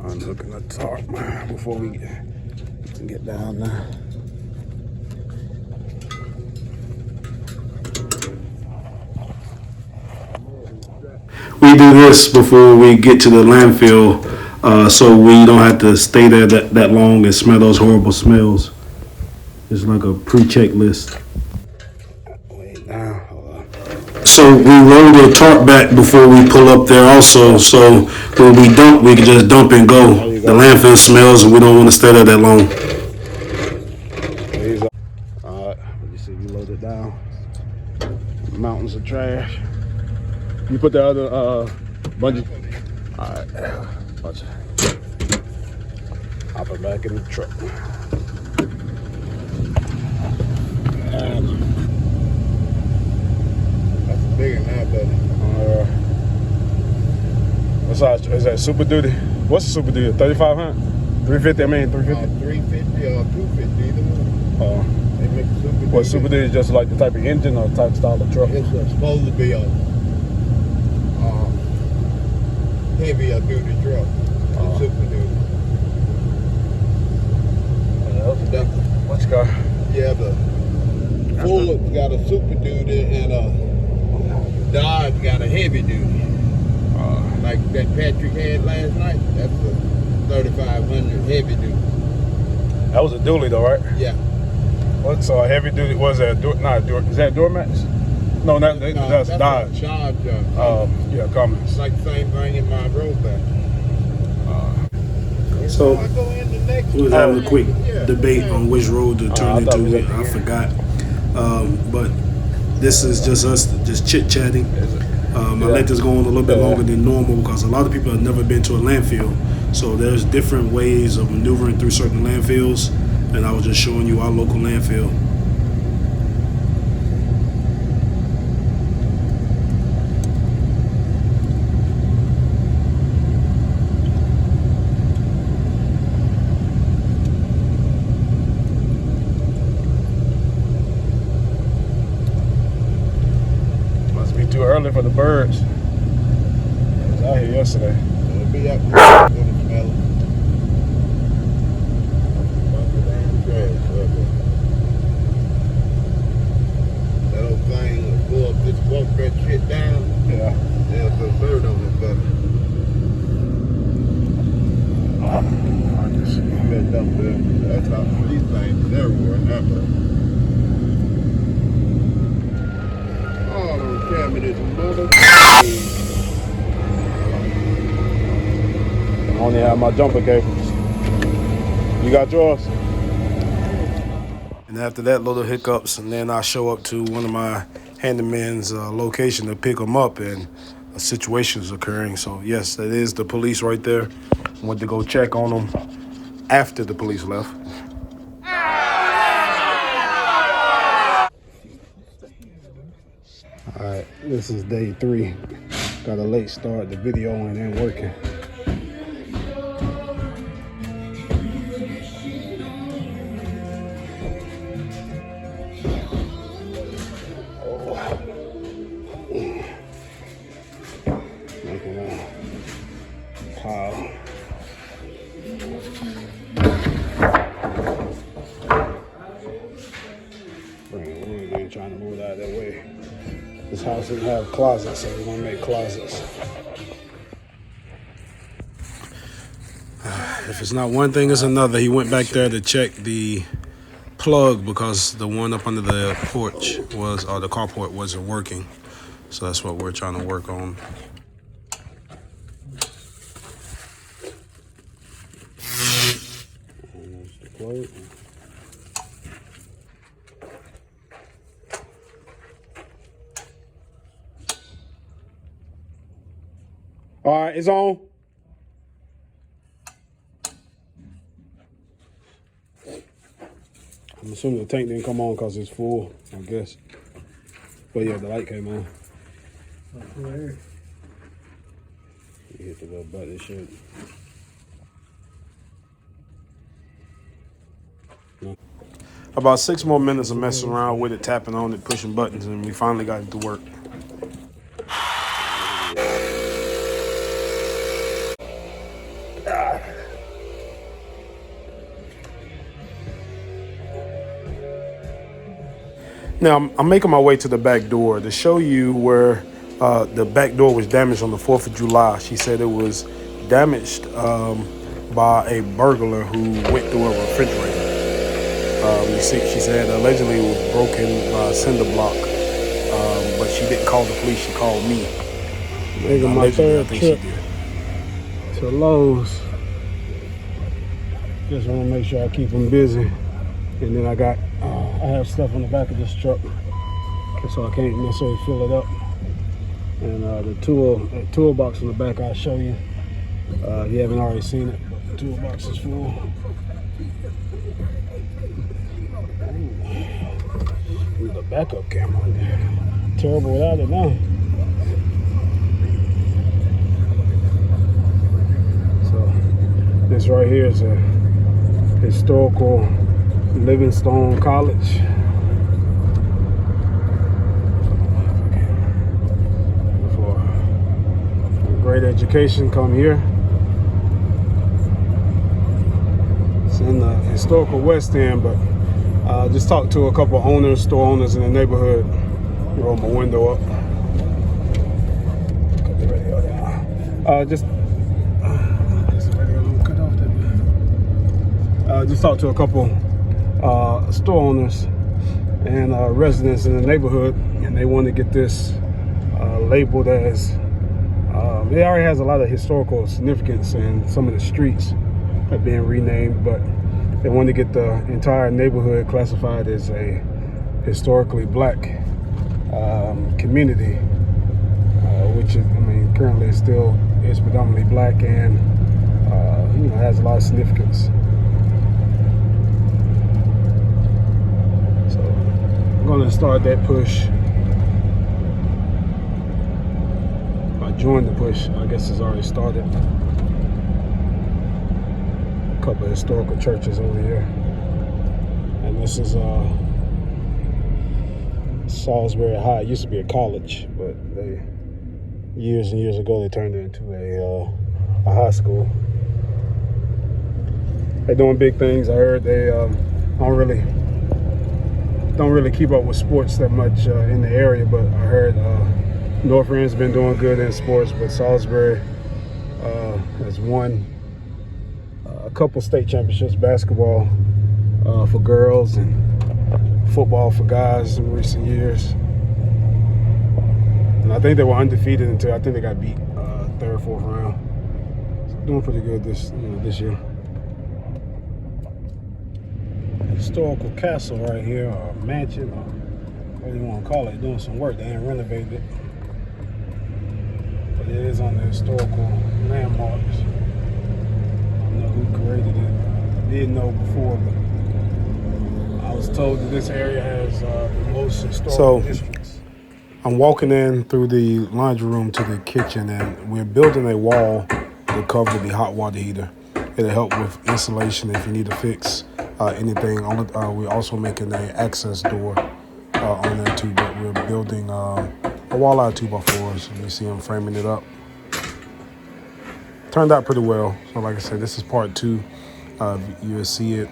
Unhooking the tarp before we get down there. We do this before we get to the landfill, so we don't have to stay there that long and smell those horrible smells. It's like a pre-checklist. So we roll the tarp back before we pull up there also, so when we dump, we can just dump and go. The landfill smells and we don't want to stay there that long. Alright, you see we load it down. Mountains of trash. You put the other bungee. Alright, watch it. Hop it back in the truck. That's bigger than that, buddy. What size is that? Super Duty? What's the Super Duty? 3,500? 350? I mean 350? 350 or 250, either one. They make Super Duty. What Super Duty is just like the type of engine or type style of truck? It's supposed to be a heavier duty truck. Super Duty. What's car? Yeah, the Ford's got a Super Duty and a Dodge got a heavy duty. Like that Patrick had last night, that's a 3,500 heavy duty. That was a dually though, right? Yeah. What's a heavy duty? Is that Duramax? No, that's Dodge. Charge. Yeah, Cummins. It's like the same thing in my roadback. So we was having a quick debate on which road to turn into. I forgot. But this is just us just chit-chatting. My lecture's going a little bit longer than normal because a lot of people have never been to a landfill. So there's different ways of maneuvering through certain landfills, and I was just showing you our local landfill. Too early for the birds. I was out here yesterday. It'll be up here. It'll smell it. That old thing will pull up, just walk that shit down. Yeah. There's a bird on it, but I can see. that's how these things everywhere in that bird. I only have my jumper cables. You got yours? And after that, little hiccups, and then I show up to one of my handyman's location to pick them up, and a situation is occurring. So yes, that is the police right there. I went to go check on them after the police left. All right, this is day 3. Got a late start. The video ain't working. Making a pile. Bring it wood in, trying to move it out of that way. This house doesn't have closets, so we're gonna make closets. If it's not one thing, it's another. He went back there to check the plug because the one up under the porch was, or the carport wasn't working. So that's what we're trying to work on. Almost the plug. All right, it's on. I'm assuming the tank didn't come on because it's full, I guess. But yeah, the light came on. You hit the little button, it should. No. About 6 more minutes of messing around with it, tapping on it, pushing buttons, and we finally got it to work. Now, I'm making my way to the back door to show you where the back door was damaged on the 4th of July. She said it was damaged by a burglar who went through a refrigerator. She said allegedly it was broken by a cinder block, but she didn't call the police. She called me. Making my third trip to Lowe's. Just want to make sure I keep them busy. And then I have stuff on the back of this truck, so I can't necessarily fill it up. And the toolbox on the back, I'll show you. If you haven't already seen it, but the toolbox is full. Ooh, the backup camera. Terrible without it now. So this right here is a historical Livingstone College. For great education, come here. It's in the historical West End, but just talked to a couple of owners, store owners in the neighborhood. Roll my window up. Cut the radio down. Just talked to a couple store owners and residents in the neighborhood, and they want to get this labeled as it already has a lot of historical significance, and some of the streets have been renamed, but they want to get the entire neighborhood classified as a historically black community, which is, currently is predominantly black, and has a lot of significance. So I'm going to start that push. I joined the push. I guess it's already started. A couple of historical churches over here, and this is Salisbury High. It used to be a college, but years and years ago they turned it into a high school. They're doing big things. I heard they don't really keep up with sports that much in the area, but I heard North End's been doing good in sports, but Salisbury has won a couple state championships, basketball for girls and football for guys in recent years. And I think they were undefeated until I think they got beat third, fourth round. So doing pretty good this year. Historical castle right here, or mansion, or whatever you want to call it, doing some work. They ain't renovated it, but it is on the historical landmarks. I don't know who created it. I didn't know before, but I was told that this area has the most historical districts. I'm walking in through the laundry room to the kitchen, and we're building a wall to cover the hot water heater. It'll help with insulation if you need to fix anything. We're also making an access door on there too, but we're building a wall out of 2x4s. You see I'm framing it up. Turned out pretty well. So like I said, this is part 2. You'll see it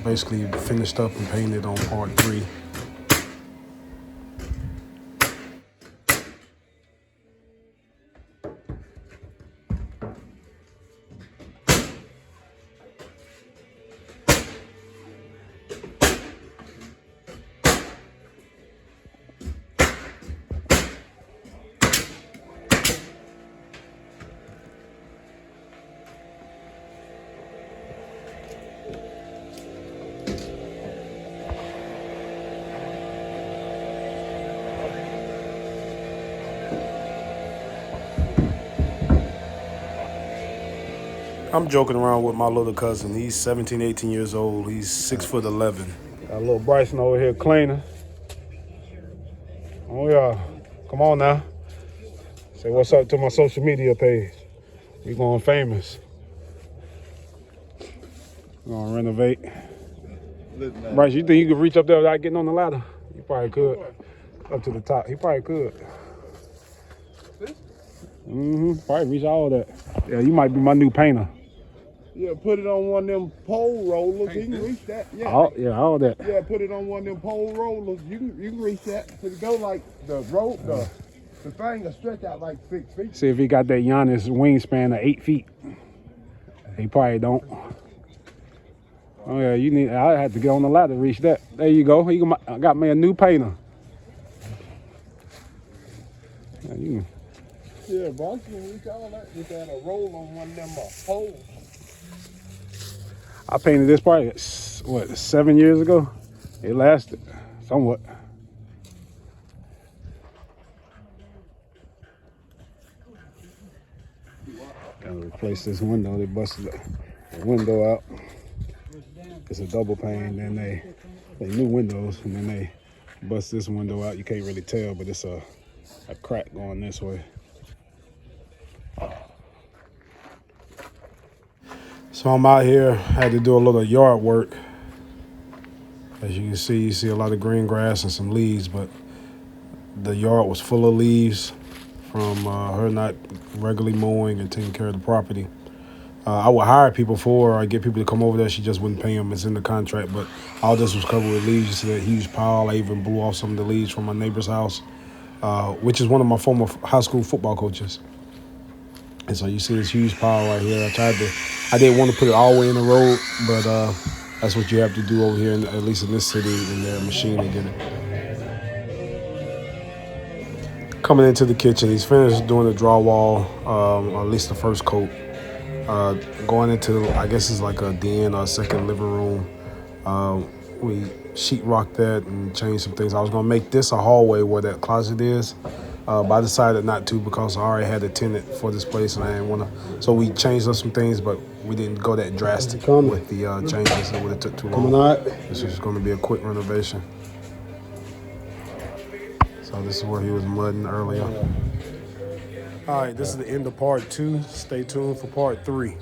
basically finished up and painted on part 3. I'm joking around with my little cousin. He's 17, 18 years old. He's 6'11". Got a little Bryson over here cleaning. Oh yeah, come on now. Say what's up to my social media page. We going famous. We're gonna renovate. Bryce, you think you could reach up there without getting on the ladder? You probably could. Up to the top. He probably could. Probably reach all that. Yeah, you might be my new painter. Yeah, put it on one of them pole rollers. You can reach that. Yeah. All that. Yeah, put it on one of them pole rollers. You can reach that. So it go like the rope, the thing will stretch out like 6 feet. See if he got that Giannis wingspan of 8 feet. He probably don't. Oh yeah, I had to get on the ladder to reach that. There you go. I got me a new painter. Yeah, but you can reach all that with that roll on one of them poles. I painted this probably, what, 7 years ago? It lasted somewhat. Gotta replace this window. They busted the window out. It's a double pane. Then they new windows, and then they bust this window out. You can't really tell, but it's a crack going this way. So I'm out here. I had to do a little yard work. As you can see, you see a lot of green grass and some leaves, but the yard was full of leaves from her not regularly mowing and taking care of the property. I would hire people for her. I'd get people to come over there. She just wouldn't pay them. It's in the contract, but all this was covered with leaves. You see that huge pile. I even blew off some of the leaves from my neighbor's house, which is one of my former high school football coaches. And so you see this huge pile right here. I didn't want to put it all the way in the road, but that's what you have to do over here, at least in this city, in their machine to get it. Coming into the kitchen, he's finished doing the drywall, or at least the first coat. Going into, I guess it's like a den or a second living room. We sheetrocked that and changed some things. I was going to make this a hallway where that closet is, but I decided not to because I already had a tenant for this place and I didn't want to. So we changed up some things, but we didn't go that drastic with the changes. It would have took too long. This is going to be a quick renovation. So this is where he was mudding earlier. All right, this is the end of part 2. Stay tuned for part 3.